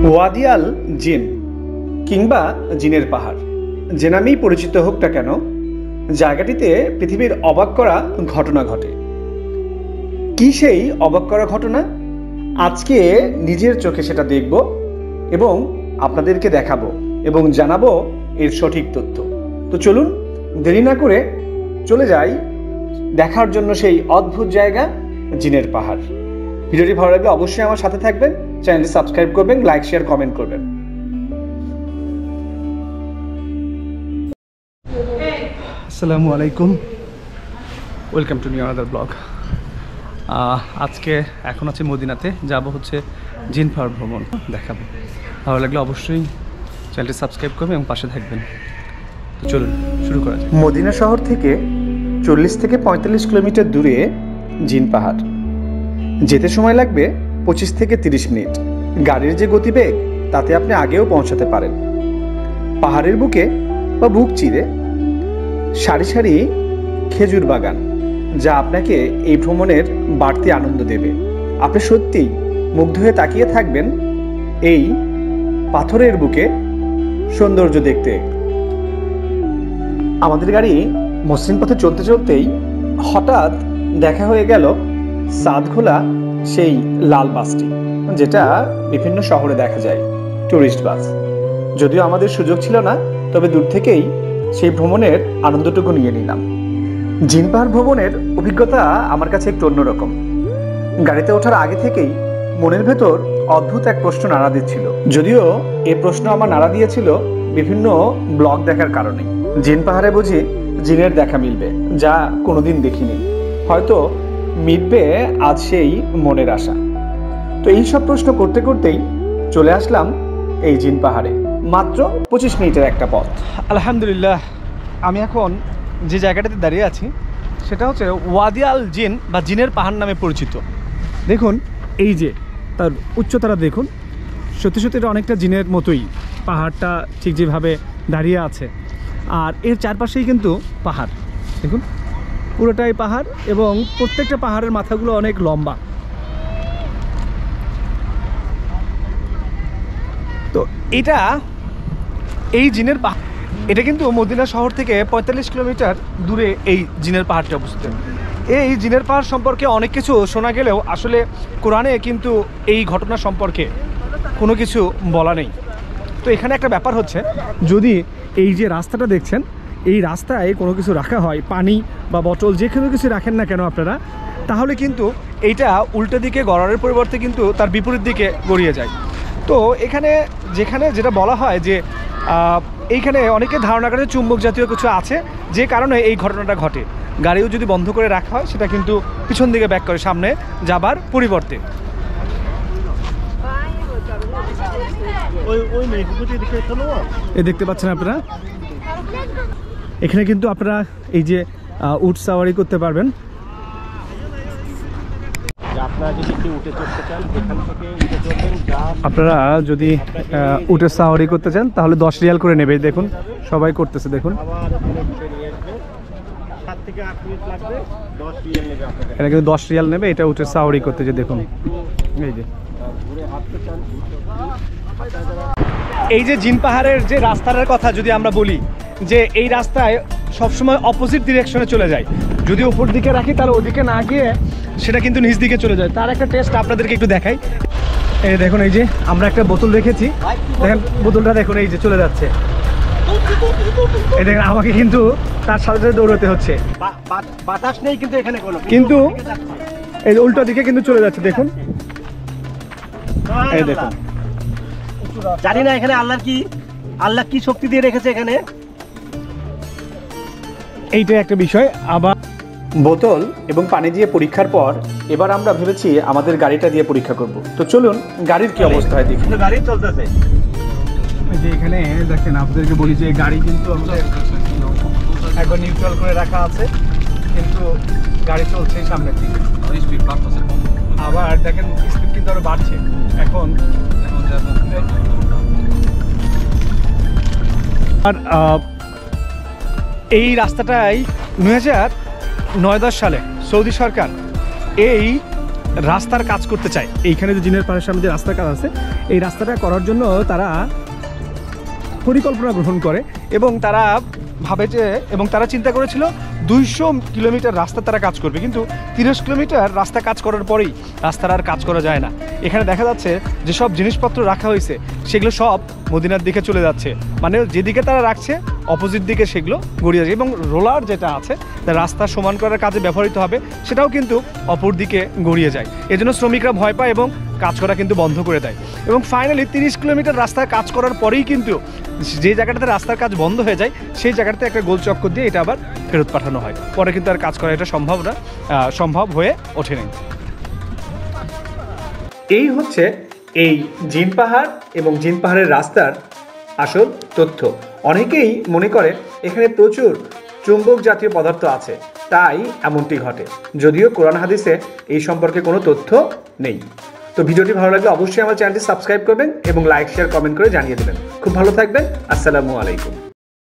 ওয়াদি আল জিন কিংবা জিনের পাহাড় যে নামেই পরিচিত হোক না কেন, জায়গাটিতে পৃথিবীর অবাক করা ঘটনা ঘটে। কি সেই অবাক করা ঘটনা? আজকে নিজের চোখে সেটা দেখব এবং আপনাদেরকে দেখাবো এবং জানাবো এর সঠিক তথ্য। তো চলুন দেরি না করে চলে যাই দেখার জন্য সেই অদ্ভুত জায়গা জিনের পাহাড়। ভিডিওটি ভালো লাগলে অবশ্যই আমার সাথে থাকবেন, চ্যানেলটি সাবস্ক্রাইব করবেন, লাইক শেয়ার কমেন্ট করবেন। আসসালামু আলাইকুম, welcome to new another blog. আজকে এখন আছে মদিনাতে, যাব হচ্ছে জিন পাহাড় ভ্রমণ দেখাবো। ভালো লাগলে অবশ্যই চ্যানেলটি সাবস্ক্রাইব করবেন এবং পাশে থাকবেন। তো চলুন শুরু করা যাক। মদিনা শহর থেকে 40 থেকে 45 কিলোমিটার দূরে জিন পাহাড়। যেতে সময় লাগবে 25 থেকে 30 মিনিট। গাড়ির যে গতিবেগ তাতে আপনি আগেও পৌঁছাতে পারেন। পাহাড়ের বুকে বা বুক চিরে সারি সারি খেজুর বাগান, যা আপনাকে এই ভ্রমণের বাড়তি আনন্দ দেবে। আপনি সত্যিই মুগ্ধ হয়ে তাকিয়ে থাকবেন এই পাথরের বুকে সৌন্দর্য দেখতে। আমাদের গাড়ি মসৃণ পথে চলতে চলতেই হঠাৎ দেখা হয়ে গেল সাদখোলা সেই লাল বাসটি, যেটা বিভিন্ন শহরে দেখা যায়, টুরিস্ট বাস। যদিও আমাদের সুযোগ ছিল না, তবে দূর থেকেই সেই ভ্রমণের আনন্দটুকু নিয়ে নিলাম। জিন পাহাড় ভ্রমণের অভিজ্ঞতা আমার কাছে একটু অন্যরকম। গাড়িতে ওঠার আগে থেকেই মনের ভেতর অদ্ভুত এক প্রশ্ন নাড়া দিচ্ছিল। যদিও এই প্রশ্ন আমার নাড়া দিয়েছিল বিভিন্ন ব্লগ দেখার কারণে। জিন পাহাড়ে বুঝি জিনের দেখা মিলবে, যা কোনোদিন দেখিনি। হয়তো মিটবে আজ সেই মনের আশা। তো এই সব প্রশ্ন করতে করতেই চলে আসলাম এই জিন পাহাড়ে। মাত্র 25 মিনিটের একটা পথ। আলহামদুলিল্লাহ, আমি এখন যে জায়গাটাতে দাঁড়িয়ে আছি সেটা হচ্ছে ওয়াদি আল জিন বা জিনের পাহাড় নামে পরিচিত। দেখুন এই যে তার উচ্চতাটা দেখুন, সত্যি সত্যি এটা অনেকটা জিনের মতোই। পাহাড়টা ঠিক যেভাবে দাঁড়িয়ে আছে, আর এর চারপাশেই কিন্তু পাহাড়। দেখুন পুরোটাই পাহাড় এবং প্রত্যেকটা পাহাড়ের মাথাগুলো অনেক লম্বা। তো এটা এই জিনের পাহাড়, এটা কিন্তু মদিনা শহর থেকে 45 কিলোমিটার দূরে এই জিনের পাহাড়টা অবস্থিত। এই জিনের পাহাড় সম্পর্কে অনেক কিছু শোনা গেলেও আসলে কোরআনে কিন্তু এই ঘটনা সম্পর্কে কোনো কিছু বলা নেই। তো এখানে একটা ব্যাপার হচ্ছে, যদি এই যে রাস্তাটা দেখছেন, এই রাস্তায় কোনো কিছু রাখা হয়, পানি বা বোতল যে কোনো কিছু রাখেন না কেন আপনারা, তাহলে কিন্তু এইটা উল্টো দিকে গড়ানোর পরিবর্তে কিন্তু তার বিপরীত দিকে গড়িয়ে যায়। তো এখানে যেটা বলা হয় যে এইখানে অনেকে ধারণা করে চুম্বক জাতীয় কিছু আছে, যে কারণে এই ঘটনাটা ঘটে। গাড়িও যদি বন্ধ করে রাখা হয়, সেটা কিন্তু পিছন দিকে ব্যাক করে সামনে যাবার পরিবর্তে। এই দেখতে পাচ্ছেন আপনারা, এখানে কিন্তু আপনারা এই যে উট সাওয়ারি করতে পারবেন। আপনারা যদি উটের সাওয়ারি করতে চান তাহলে 10 রিয়াল করে নেবে। দেখুন সবাই করতেছে, দেখুন এটা কিন্তু 10 রিয়াল নেবে, এটা উটের সাওয়ারি করতে। যে দেখুন এই যে জিন পাহাড়ের যে রাস্তাটার কথা যদি আমরা বলি, যে এই রাস্তায় সবসময় অপোজিট ডিরেকশনে চলে যায়। যদি উপর দিকে রাখি তাহলে ওদিকে না গিয়ে সেটা কিন্তু নিচ দিকে চলে যায়। তার একটা টেস্ট আপনাদেরকে একটু দেখাই। এই দেখুন, এই যে আমরা একটা বোতল রেখেছি, দেখেন বোতলটা দেখুন এই যে চলে যাচ্ছে। এই দেখেন আমাকে কিন্তু তার সাথে সাথে দৌড়াতে হচ্ছে, বাতাস নেই কিন্তু এখানে কোনো, কিন্তু এই উল্টো দিকে কিন্তু চলে যাচ্ছে। দেখুন এই দেখুন, জানি না এখানে আল্লাহ কি শক্তি দিয়ে রেখেছে এখানে, এইটা একটা বিষয়। আবার বোতল এবং পানি দিয়ে পরীক্ষার পর এবার আমরা ভেবেছি আমাদের গাড়িটা দিয়ে পরীক্ষা করব। তো চলুন গাড়ির কি অবস্থা হয় দেখি। গাড়ি চলতেছে, এই যে এখানে দেখেন, আপনাদেরকে বলি যে গাড়ি কিন্তু একবার নিউট্রাল করে রাখা আছে, কিন্তু গাড়ি চলছে সামনের দিকে। আবার দেখেন স্পিড কিন্তু আরো বাড়ছে। এখন আর এই রাস্তাটাই 2009-10 সালে সৌদি সরকার এই রাস্তার কাজ করতে চায়। এইখানে যে জিনের পাহাড়ের সামনে যে রাস্তার কাজ আছে, এই রাস্তাটা করার জন্য তারা পরিকল্পনা গ্রহণ করে এবং তারা ভাবে যে তারা চিন্তা করেছিল 200 কিলোমিটার রাস্তা তারা কাজ করবে, কিন্তু 30 কিলোমিটার রাস্তা কাজ করার পরেই রাস্তার আর কাজ করা যায় না। এখানে দেখা যাচ্ছে যে সব জিনিসপত্র রাখা হয়েছে সেগুলো সব মদিনার দিকে চলে যাচ্ছে, মানে যেদিকে তারা রাখছে অপোজিট দিকে সেগুলো গড়িয়ে যাচ্ছে। এবং রোলার যেটা আছে রাস্তা সমান করার কাজে ব্যবহৃত হবে সেটাও কিন্তু অপর দিকে গড়িয়ে যায়। এজন্য শ্রমিকরা ভয় পায় এবং কাজ করা কিন্তু বন্ধ করে দেয়। এবং ফাইনালি 30 কিলোমিটার রাস্তায় কাজ করার পরেই কিন্তু যে জায়গাটাতে রাস্তার কাজ বন্ধ হয়ে যায় সেই জায়গাটাতে একটা গোল চক্কর দিয়ে এটা আবার ফেরত পাঠানো হয়। পরে কিন্তু আর কাজ করা এটা সম্ভব হয়ে ওঠেনি। এই হচ্ছে এই জিন পাহাড় এবং জিন পাহাড়ের রাস্তার আসল তথ্য। অনেকেই মনে করে এখানে প্রচুর চুম্বক জাতীয় পদার্থ আছে, তাই এমনটি ঘটে, যদিও কোরআন হাদিসে এই সম্পর্কে কোনো তথ্য নেই। তো ভিডিওটি ভালো লাগলে অবশ্যই আমার চ্যানেলটি সাবস্ক্রাইব করবেন এবং লাইক শেয়ার কমেন্ট করে জানিয়ে দেবেন। খুব ভালো থাকবেন। আসসালামু আলাইকুম।